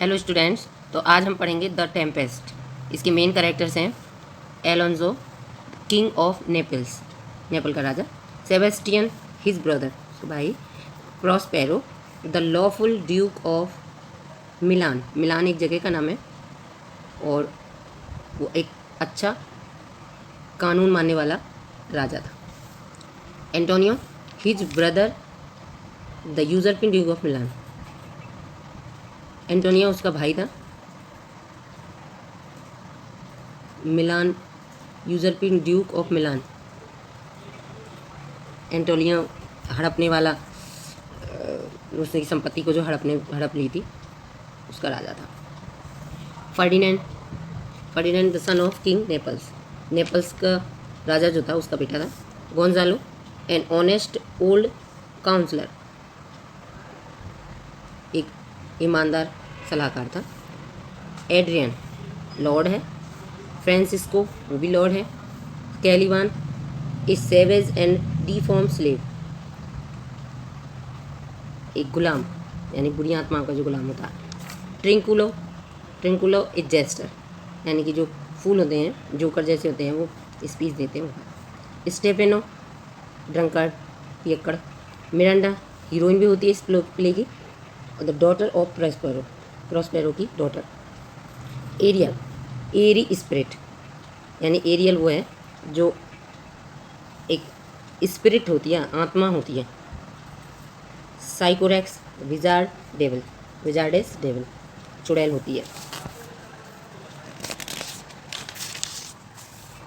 Hello students, तो आज हम पढ़ेंगे द टेम्पेस्ट। इसके मेन कैरेक्टर्स हैं एलोंजो, किंग ऑफ नेपल्स, नेपल का राजा; सेबेस्टियन, हिज ब्रदर, उसका भाई; Prospero, the lawful Duke of मिलान, मिलान एक जगह का नाम है और वो एक अच्छा कानून मानने वाला राजा था; Antonio, his brother, the usurping duke of Milan, Antonio उसका भाई था; Milan, usurping duke of Milan, Antonio हड़पने वाला, उसने संपत्ति को जो हड़प ली थी उसका राजा था; Ferdinand, Ferdinand the son of king Naples, Naples का राजा जो था उसका बेटा था; Gonzalo, an honest old counsellor, एक ईमानदार सलाहकार था; एड्रियन, लॉर्ड है; फ्रांसिस्को, वो भी लॉर्ड है; कैलिवान, ए सेवेज एंड डिफॉर्म स्लेव, एक गुलाम यानी बुरी आत्माओं का जो गुलाम होता है; ट्रिंकुलो, ट्रिंकुलो ए जेस्टर, यानी कि जो फूल होते हैं जोकर जैसे होते हैं वो स्पीच देते हैं वो; स्टेफेनो, ड्रंकर्ड, पियक्कड़; मिरांडा, हीरोइन भी होती है इस प्ले की, और the daughter of Prospero, Prospero की डॉटर; एरियल, एरी स्पिरिट, यानी एरियल वो है जो एक स्पिरिट होती है, आत्मा होती है; साइकोरेक्स, विजार्ड डेविल, विजार्डेस डेविल, चुड़ैल होती है।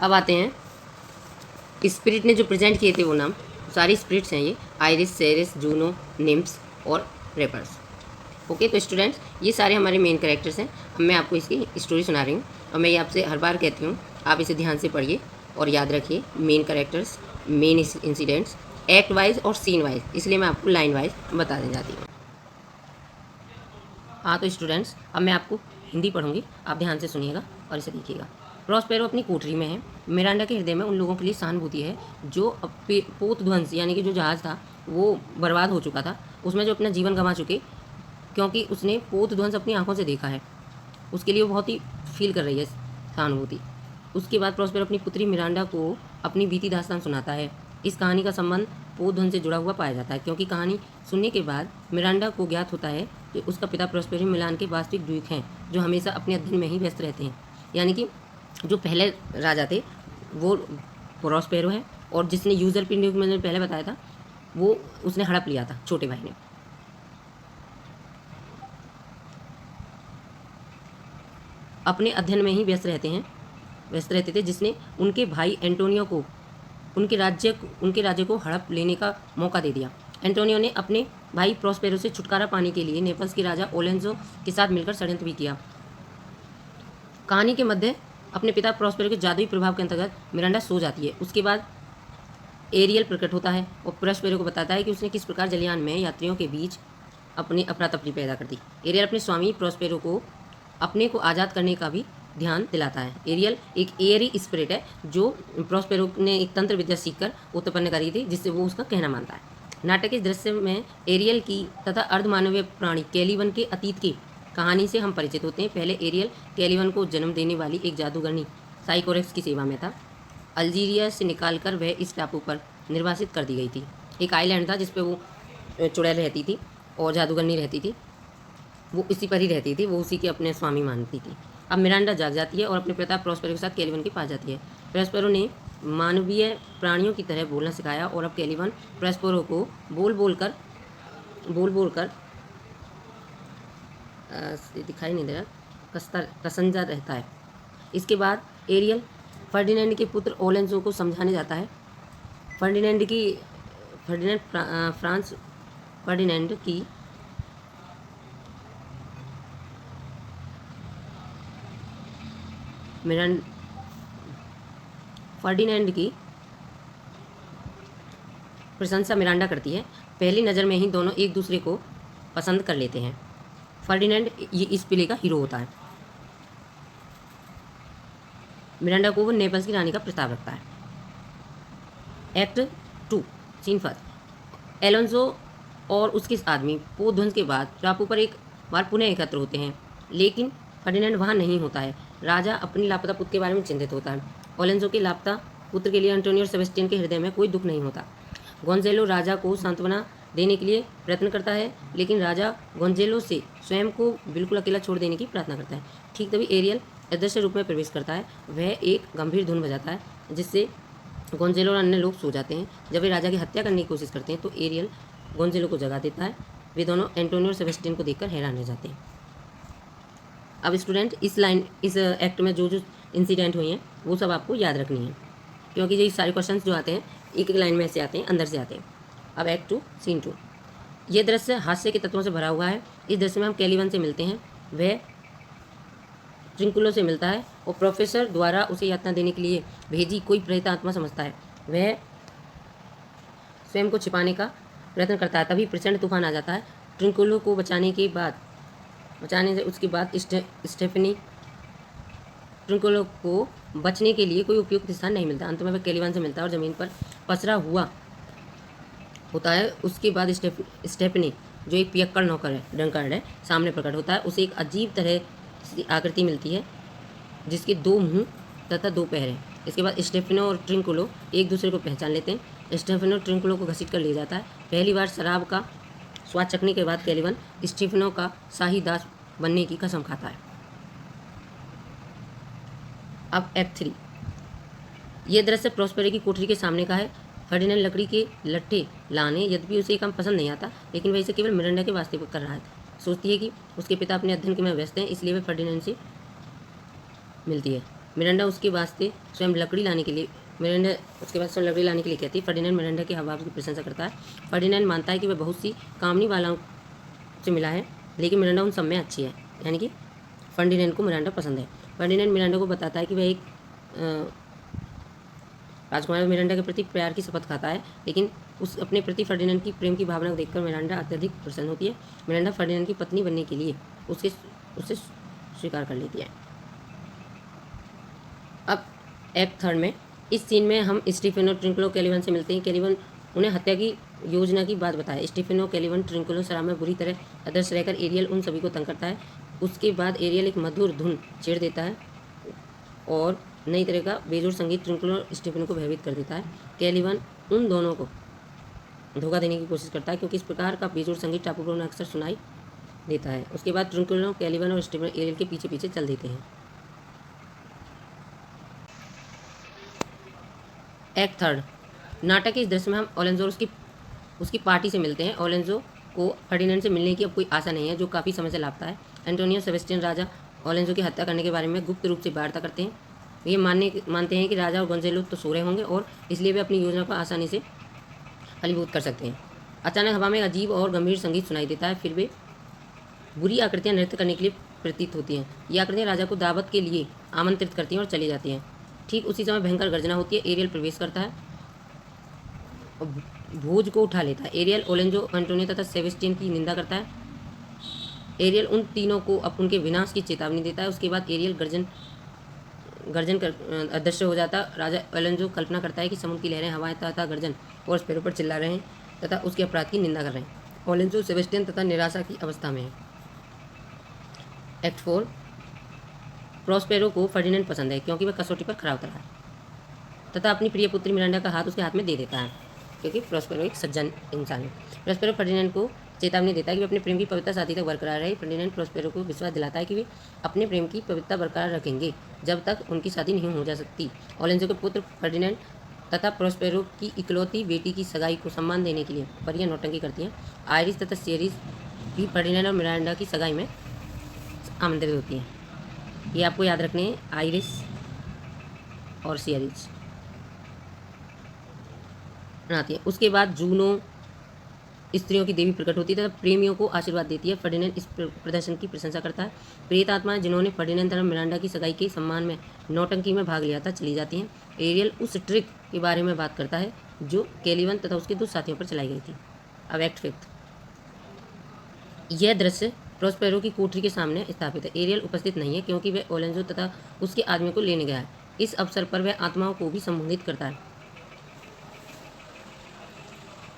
अब आते हैं स्पिरिट ने जो प्रेजेंट किए थे वो नाम, सारी स्पिरिट्स हैं ये, आयरिस, सेरिस, जूनो, निम्स और रेपर्स। ओके, तो स्टूडेंट्स ये सारे हमारे मेन कैरेक्टर्स हैं। अब मैं आपको इसकी स्टोरी सुना रही हूँ और मैं ये आपसे हर बार कहती हूँ आप इसे ध्यान से पढ़िए और याद रखिए main characters, main incidents, act wise और सीन वाइज, इसलिए मैं आपको लाइन वाइज बता देने जाती हूँ। हाँ तो स्टूडेंट्स अब मैं आपको हिंदी पढ़ूंगी, आप ध्यान से सुनिएगा और इसे देखिएगा। प्रॉस्पेरो अपनी कोठरी में है। मिरांडा के हृदय में उन लोगों के लिए सहानुभूति है जो पोत ध्वंस यानी कि जो जहाज़ था वो बर्बाद हो चुका था, उसमें जो अपना जीवन गंवा चुके, क्योंकि उसने पोत ध्वंस अपनी आंखों से देखा है, उसके लिए वो बहुत ही फील कर रही है सहानुभूति। उसके बाद प्रॉस्पेरो अपनी पुत्री मिरांडा को अपनी बीती दास्तान सुनाता है। इस कहानी का संबंध पोत ध्वंस से जुड़ा हुआ पाया जाता है, क्योंकि कहानी सुनने के बाद मिरांडा को ज्ञात होता है कि उसका पिता प्रॉस्पेरो मिलान के वास्तविक ड्यूक हैं, जो हमेशा अपने अध्ययन में ही व्यस्त रहते हैं। यानी कि जो पहले राजा थे वो प्रॉस्पेरो है, और जिसने यूजरपिन ड्यूक मैंने पहले बताया था वो उसने हड़प लिया था छोटे भाई ने। अपने अध्ययन में ही व्यस्त रहते थे, जिसने उनके भाई एंटोनियो को उनके राज्य को हड़प लेने का मौका दे दिया। एंटोनियो ने अपने भाई प्रॉस्पेरो से छुटकारा पाने के लिए नेपल्स के राजा ओलेंजो के साथ मिलकर षड्यंत्र भी किया। कहानी के मध्य अपने पिता प्रॉस्पेरो के जादुई प्रभाव के अंतर्गत मिरांडा सो जाती है। उसके बाद एरियल प्रकट होता है और प्रॉस्पेरो को बताता है कि उसने किस प्रकार जलयान में यात्रियों के बीच अपनी अफरा तफरी पैदा कर दी। एरियल अपने स्वामी प्रॉस्पेरो को अपने को आज़ाद करने का भी ध्यान दिलाता है। एरियल एक एयरी स्पिरिट है जो प्रॉस्पेरो ने एक तंत्र विद्या सीखकर उत्पन्न करी थी, जिससे वो उसका कहना मानता है। नाटक के दृश्य में एरियल की तथा अर्धमानवीय प्राणी कैलिवन के अतीत की कहानी से हम परिचित होते हैं। पहले एरियल कैलिवन को जन्म देने वाली एक जादूगरनी साइकोरेक्स की सेवा में था। अल्जीरिया से निकालकर वह इस टापू पर निर्वासित कर दी गई थी। एक आइलैंड था जिस पे वो चुड़ैल रहती थी और जादूगरनी रहती थी, वो इसी पर ही रहती थी, वो उसी के अपने स्वामी मानती थी। अब मिरांडा जाग जाती है और अपने पिता प्रॉस्पेरो के साथ कैलिवन के पास जाती है। प्रॉस्पेरो ने मानवीय प्राणियों की तरह बोलना सिखाया और अब कैलिवन प्रॉस्पेरो को बोल बोल कर दिखाई नहीं दे रहा, कसंजा रहता है। इसके बाद एरियल फर्डिनेंड के पुत्र ओलेंजो को समझाने जाता है। फर्डिनेंड की प्रशंसा मिरांडा करती है। पहली नज़र में ही दोनों एक दूसरे को पसंद कर लेते हैं। फर्डिनेंड ये इस प्ले का हीरो होता है। मिरांडा को वो नेपल्स की रानी का प्रस्ताव रखता है। Act 2 scene first. एलोंजो और उसके आदमी पोत ध्वंस के बाद टापू पर एक बार पुनः एकत्र होते हैं। लेकिन फर्डिनेंड वहाँ नहीं होता है। राजा अपनी लापता पुत्र के बारे में चिंतित होता है। ओलेंजो के लापता पुत्र के लिए एंटोनियो और सेबेस्टियन के हृदय में कोई दुख नहीं होता। गोंजेलो राजा को सांत्वना देने के लिए प्रयत्न करता है, लेकिन राजा गोंजेलो से स्वयं को बिल्कुल अकेला छोड़ देने की प्रार्थना करता है। ठीक तभी एरियल अदृश्य रूप में प्रवेश करता है। वह एक गंभीर धुन बजाता है, जिससे गोंजेलो और अन्य लोग सो जाते हैं। जब वे राजा की हत्या करने की कोशिश करते हैं तो एरियल गोंजेलो को जगा देता है। वे दोनों एंटोनियो और सेबेस्टियन को देखकर हैरान रह जाते हैं। अब स्टूडेंट इस एक्ट में जो जो इंसिडेंट हुए हैं वो सब आपको याद रखनी है, क्योंकि ये सारे क्वेश्चन जो आते हैं एक एक लाइन में से आते हैं, अंदर से आते हैं। अब एक्ट 2 सीन 2। ये दृश्य हास्य के तत्वों से भरा हुआ है। इस दृश्य में हम कैलिवन से मिलते हैं। वह ट्रिंकुलो से मिलता है और प्रोफेसर द्वारा उसे यातना देने के लिए भेजी कोई प्रेत आत्मा समझता है। वह स्वयं को छिपाने का प्रयत्न करता है। तभी प्रचंड तूफान आ जाता है। ट्रिंकुलो को बचाने से उसके बाद स्टेफनी ट्रिंकुलो को बचने के लिए कोई उपयुक्त स्थान नहीं मिलता। अंत में वह कैलिवन से मिलता है और ज़मीन पर पसरा हुआ होता है। उसके बाद स्टेफनी, जो एक पियक्कड़ नौकर है, ड्रंकार्ड है, सामने प्रकट होता है। उसे एक अजीब तरह की आकृति मिलती है, जिसके 2 मुंह तथा 2 पैर हैं। इसके बाद स्टेफनो और ट्रिंकुलो एक दूसरे को पहचान लेते हैं। स्टेफनो ट्रिंकुलो को घसीट कर ले जाता है। पहली बार शराब का स्वाद चखने के बाद कैलिवन स्टीफनो का शाही दास बनने की कसम खाता है। अब एक्ट 3। यह दृश्य प्रोस्पेरो की कोठरी के सामने का है। फर्डिनेंड लकड़ी के लट्ठे लाने, यद्यपि उसे काम पसंद नहीं आता, लेकिन वह इसे केवल मिरांडा के वास्ते कर रहा है। सोचती है कि उसके पिता अपने अध्ययन में व्यस्त हैं, इसलिए वह फर्डिनेंड से मिलती है। मिरांडा उसके वास्ते स्वयं लकड़ी लाने के लिए कहती है। फर्डिनेंड मिरांडा के हाव-भाव की प्रशंसा करता है। फर्डिनेंड मानता है कि वह बहुत सी कामनी वालों से मिला है, लेकिन मिरांडा उन सब में अच्छी है, यानी कि फर्डिनेंड को मिरांडा पसंद है। फर्डिनेंड मिरांडा को बताता है कि वह एक राजकुमार मिरांडा के प्रति प्यार की शपथ खाता है, लेकिन उस अपने प्रति फर्डिनेंड की प्रेम की भावना को देखकर मिरांडा अत्यधिक प्रसन्न होती है। मिरांडा फर्डिनेंड की पत्नी बनने के लिए उससे स्वीकार कर लेती है। अब एक्ट 3 में इस सीन में हम स्टीफेनो ट्रिंकुलो कैलिवन से मिलते हैं। कैलिवन उन्हें हत्या की योजना की बात बताए। स्टीफेनो, कैलिवन, ट्रिंकुलो शराब में बुरी तरह अदृश्य रहकर एरियल उन सभी को तंग करता है। उसके बाद एरियल एक मधुर धुन छेड़ देता है और नई तरह का बेजोड़ संगीत ट्रिंकुलो और स्टीफेनो को भयभीत कर देता है। कैलिवन उन दोनों को धोखा देने की कोशिश करता है, क्योंकि इस प्रकार का बेजोड़ संगीत टापू पर अक्सर सुनाई देता है। उसके बाद ट्रिंकुलो, कैलिवन और स्टीफेनो एरियल के पीछे पीछे चल देते हैं। एक्ट 3। नाटक के इस दृश्य में हम ओलेंजो उसकी पार्टी से मिलते हैं। ओलेंजो को फर्डिनेंड से मिलने की अब कोई आशा नहीं है, जो काफ़ी समय से लापता है। एंटोनियो सेबेस्टियन राजा ओलेंजो की हत्या करने के बारे में गुप्त रूप से वार्ता करते हैं। ये मानते हैं कि राजा और गोंजेलो तो सो रहे होंगे और इसलिए वे अपनी योजना को आसानी से फलीभूत कर सकते हैं। अचानक हवा में अजीब और गंभीर संगीत सुनाई देता है। फिर वे बुरी आकृतियाँ नृत्य करने के लिए प्रतीत होती हैं। ये आकृतियाँ राजा को दावत के लिए आमंत्रित करती हैं और चली जाती हैं। ठीक उसी समय भयंकर गर्जना होती है। एरियल प्रवेश करता है और भोज को उठा लेता है। एरियल, ओलेंजो, एंटोनियो तथा सेबेस्टियन की निंदा करता है। एरियल उन तीनों को उनके विनाश की चेतावनी देता है। उसके बाद एरियल गर्जन कर अदृश्य हो जाता। राजा ओलेंजो कल्पना करता है कि समुद्र की लहरें हवाएं तथा गर्जन और स्पेरो पर चिल्ला रहे हैं तथा उसके अपराध की निंदा कर रहे हैं। ओलेंजो सेबेस्टियन तथा निराशा की अवस्था में है। एक्ट 4। प्रोस्पेरो को फर्डिनेंड पसंद है, क्योंकि वह कसौटी पर खरा उतरा है तथा अपनी प्रिय पुत्री मिरांडा का हाथ उसके हाथ में दे देता है, क्योंकि प्रोस्पेरो एक सज्जन इंसान है। प्रोस्पेरो फर्डिनेंड को चेतावनी देता है कि वे अपने प्रेम की पवित्रता साथी तक बरकरार रहे। फर्डिनेंड प्रोस्पेरो को विश्वास दिलाता है कि वे अपने प्रेम की पवित्रता बरकरार रखेंगे जब तक उनकी शादी नहीं हो जा सकती। ओलेंजो के पुत्र फर्डिनेंड तथा प्रोस्पेरो की इकलौती बेटी की सगाई को सम्मान देने के लिए परियां नौटंकी करती हैं। आयरिस तथा सीरिस भी फर्डिनेंड और मिरांडा की सगाई में आमंत्रित होती हैं। ये आपको याद रखने हैं, आयरिस और सीरिस बनाती है। उसके बाद जूनो स्त्रियों की देवी प्रकट होती है तथा प्रेमियों को आशीर्वाद देती है। फर्डिनेंड इस प्रदर्शन की प्रशंसा करता है। प्रेत आत्माएं जिन्होंने फर्डिनेंड तथा मिरांडा की सगाई के सम्मान में नौटंकी में भाग लिया था चली जाती हैं। एरियल उस ट्रिक के बारे में बात करता है जो कैलिवन तथा उसके 2 साथियों पर चलाई गई थी। अब एक्ट 5। यह दृश्य प्रोस्पेरो की कोठरी के सामने स्थापित है। एरियल उपस्थित नहीं है, क्योंकि वह ओलेंजो तथा उसके आदमियों को लेने गया है। इस अवसर पर वह आत्माओं को भी संबोधित करता है।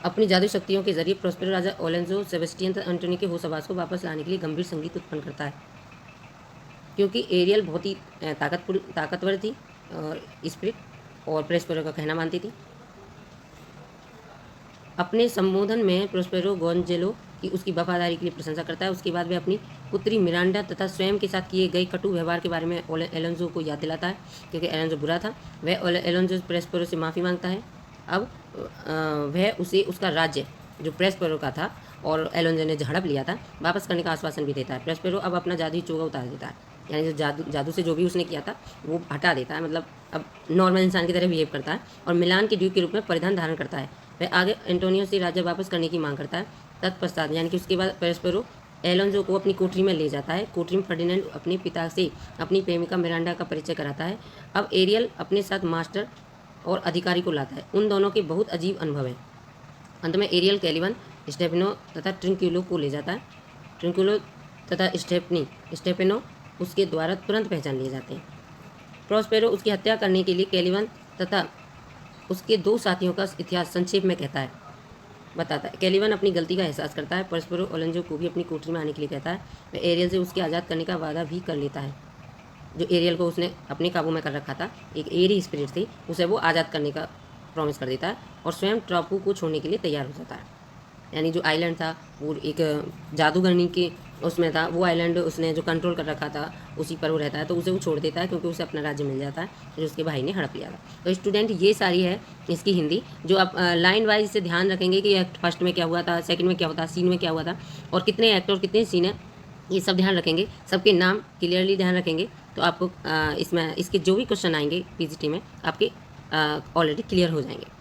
अपनी जादू शक्तियों के जरिए प्रोस्पेरो राजा ओलेंजो, सेबेस्टियन तथा एंटोनियो के होश आवास को वापस लाने के लिए गंभीर संगीत उत्पन्न करता है। क्योंकि एरियल बहुत ही ताकतवर थी और स्पिरिट और प्रोस्पेरो का कहना मानती थी। अपने संबोधन में प्रोस्पेरो गोंजेलो की उसकी वफादारी के लिए प्रशंसा करता है। उसके बाद वह अपनी पुत्री मिरांडा तथा स्वयं के साथ किए गए कटु व्यवहार के बारे में एलोंजो को याद दिलाता है, क्योंकि एलोंजो बुरा था। वह एलोंजो प्रोस्पेरो से माफ़ी मांगता है। अब वह उसे उसका राज्य जो प्रोस्पेरो का था और एलोंजो ने झड़प लिया था वापस करने का आश्वासन भी देता है। प्रोस्पेरो अब अपना जादुई चोगा उतार देता है, यानी जो जादू से जो भी उसने किया था वो हटा देता है, मतलब अब नॉर्मल इंसान की तरह बिहेव करता है और मिलान के ड्यूक के रूप में परिधान धारण करता है। वह आगे एंटोनियो से राज्य वापस करने की मांग करता है। तत्पश्चात यानी कि उसके बाद प्रोस्पेरो एलोंजो को अपनी कोठरी में ले जाता है। कोठरी में फर्डिनेंड अपने पिता से अपनी प्रेमिका मिरांडा का परिचय कराता है। अब एरियल अपने साथ मास्टर और अधिकारी को लाता है। उन दोनों के बहुत अजीब अनुभव हैं। अंत में एरियल कैलिवन, स्टेफेनो तथा ट्रिंक्यूलो को ले जाता है। ट्रिंक्यूलो तथा स्टेफेनो उसके द्वारा तुरंत पहचान लिए जाते हैं। प्रोस्पेरो उसकी हत्या करने के लिए कैलिवन तथा उसके 2 साथियों का इतिहास संक्षेप में बताता है। कैलिवन अपनी गलती का एहसास करता है। प्रोस्पेरो एलोंजो को भी अपनी कोठरी में आने के लिए कहता है। वह एरियल से उसके आज़ाद करने का वादा भी कर लेता है। जो एरियल को उसने अपने काबू में कर रखा था, एक एरी स्पिरिट थी, उसे वो आज़ाद करने का प्रॉमिस कर देता है और स्वयं टापू को छोड़ने के लिए तैयार हो जाता है। यानी जो आइलैंड था वो एक जादूगरनी के उसमें था, वो आइलैंड उसने जो कंट्रोल कर रखा था उसी पर वो रहता है, तो उसे वो छोड़ देता है क्योंकि उसे अपना राज्य मिल जाता है जो उसके भाई ने हड़प लिया था। तो स्टूडेंट ये सारी है इसकी हिंदी, जो आप लाइन वाइज से ध्यान रखेंगे कि फर्स्ट में क्या हुआ था, सेकंड में क्या हुआ था, सीन में क्या हुआ था और कितने एक्ट और कितने सीन है, ये सब ध्यान रखेंगे, सबके नाम क्लियरली ध्यान रखेंगे, तो आपको इसमें इसके जो भी क्वेश्चन आएंगे पीजीटी में आपके ऑलरेडी क्लियर हो जाएंगे।